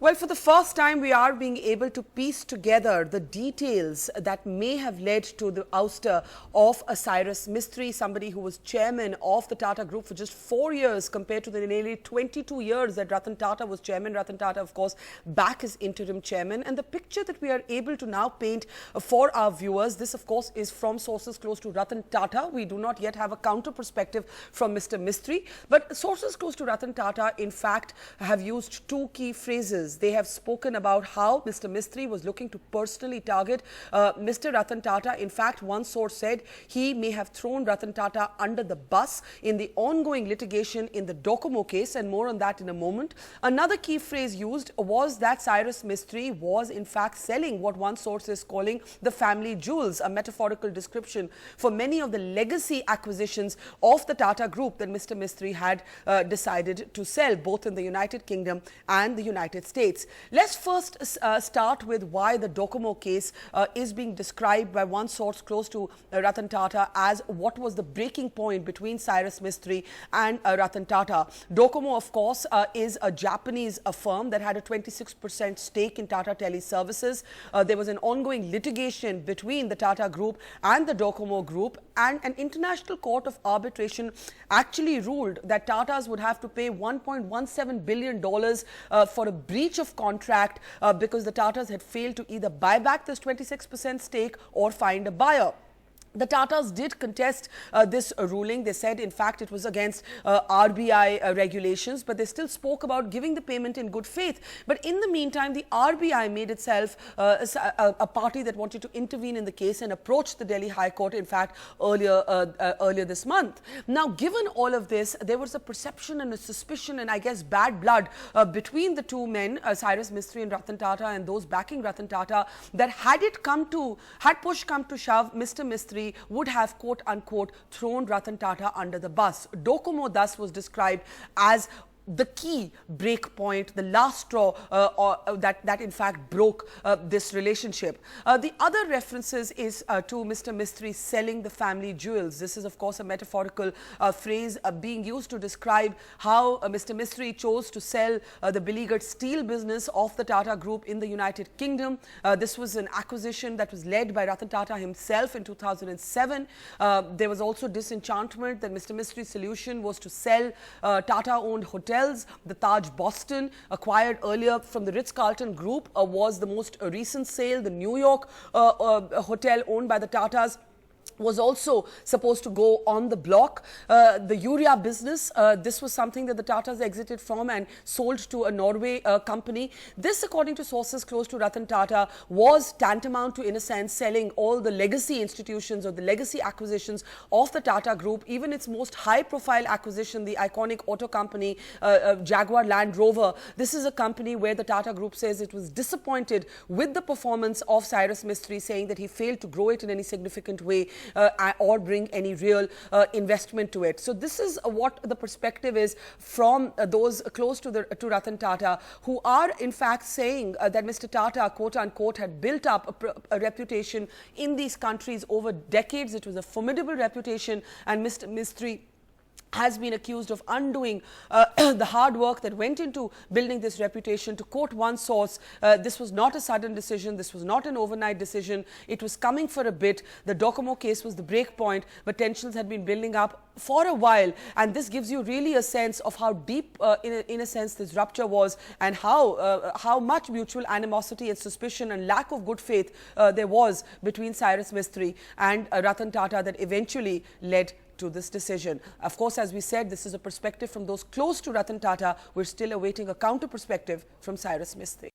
Well, for the first time, we are being able to piece together the details that may have led to the ouster of Cyrus Mistry, somebody who was chairman of the Tata Group for just 4 years compared to the nearly 22 years that Ratan Tata was chairman. Ratan Tata, of course, back as interim chairman. And the picture that we are able to now paint for our viewers, this, of course, is from sources close to Ratan Tata. We do not yet have a counter perspective from Mr. Mistry. But sources close to Ratan Tata, in fact, have used two key phrases. They have spoken about how Mr. Mistry was looking to personally target Mr. Ratan Tata. In fact, one source said he may have thrown Ratan Tata under the bus in the ongoing litigation in the DoCoMo case, and more on that in a moment. Another key phrase used was that Cyrus Mistry was in fact selling what one source is calling the family jewels, a metaphorical description for many of the legacy acquisitions of the Tata Group that Mr. Mistry had decided to sell, both in the United Kingdom and the United States. Let's first start with why the DoCoMo case is being described by one source close to Ratan Tata as what was the breaking point between Cyrus Mistry and Ratan Tata. DoCoMo, of course, is a Japanese firm that had a 26% stake in Tata Teleservices. There was an ongoing litigation between the Tata Group and the DoCoMo Group, and an international court of arbitration actually ruled that Tatas would have to pay $1.17 billion for a breach of contract because the Tatas had failed to either buy back this 26% stake or find a buyer. The Tatas did contest this ruling. They said, in fact, it was against RBI regulations, but they still spoke about giving the payment in good faith. But in the meantime, the RBI made itself a party that wanted to intervene in the case and approached the Delhi High Court, in fact, earlier this month. Now, given all of this, there was a perception and a suspicion and, I guess, bad blood between the two men, Cyrus Mistry and Ratan Tata, and those backing Ratan Tata, that had push come to shove, Mr. Mistry would have, quote unquote, thrown Ratan Tata under the bus. DoCoMo thus was described as the key break point, the last straw that in fact broke this relationship. The other references is to Mr. Mistry selling the family jewels. This is, of course, a metaphorical phrase being used to describe how Mr. Mistry chose to sell the beleaguered steel business of the Tata Group in the United Kingdom. This was an acquisition that was led by Ratan Tata himself in 2007. There was also disenchantment that Mr. Mistry's solution was to sell Tata-owned hotels. The Taj Boston, acquired earlier from the Ritz-Carlton Group, was the most recent sale. The New York hotel owned by the Tatas was also supposed to go on the block. The urea business, this was something that the Tatas exited from and sold to a Norway company. This, according to sources close to Ratan Tata, was tantamount to, in a sense, selling all the legacy institutions or the legacy acquisitions of the Tata Group, even its most high-profile acquisition, the iconic auto company, Jaguar Land Rover. This is a company where the Tata Group says it was disappointed with the performance of Cyrus Mistry, saying that he failed to grow it in any significant way or bring any real investment to it. So this is what the perspective is from those close to Ratan Tata, who are in fact saying that Mr. Tata, quote unquote, had built up a reputation in these countries over decades. It was a formidable reputation, and Mr. Mistry has been accused of undoing the hard work that went into building this reputation. To quote one source, this was not a sudden decision, this was not an overnight decision, it was coming for a bit. The DoCoMo case was the break point, but tensions had been building up for a while, and this gives you really a sense of how deep, in a sense, this rupture was, and how much mutual animosity and suspicion and lack of good faith there was between Cyrus Mistry and Ratan Tata that eventually led to this decision. Of course, as we said, this is a perspective from those close to Ratan Tata. We're still awaiting a counter perspective from Cyrus Mistry.